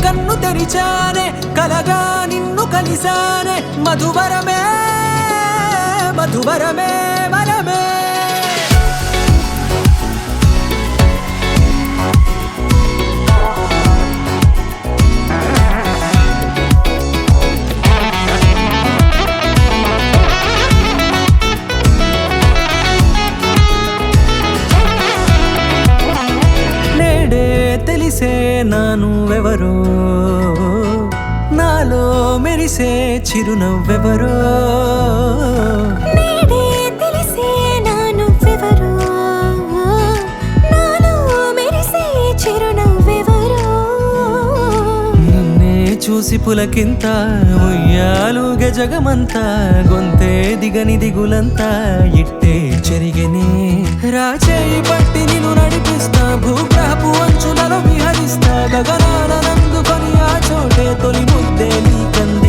కన్ను తెరిచానే కలగా నిన్ను కలిసానే మధువరమే మధువరమే వరమే తెలిసే నానువెవరో నాలో మెరిసే చిరునవ్వెవరో నేడే తెలిసే నానువెవరో నాలో మెరిసే చిరునవ్వెవరో నిన్నే చూసి పులకింత ఉయ్యాలుగ జగమంతా గొంతే దిగని దిగులంతా ఇట్టే చెరిగనే రాచేయి పట్టి నిన్ను నడిపిస్తా భూగ్రహపు అంచులలో విహరిస్తా గగనానందుకొని ఆ చోటే తొలి ముద్దే నీకంద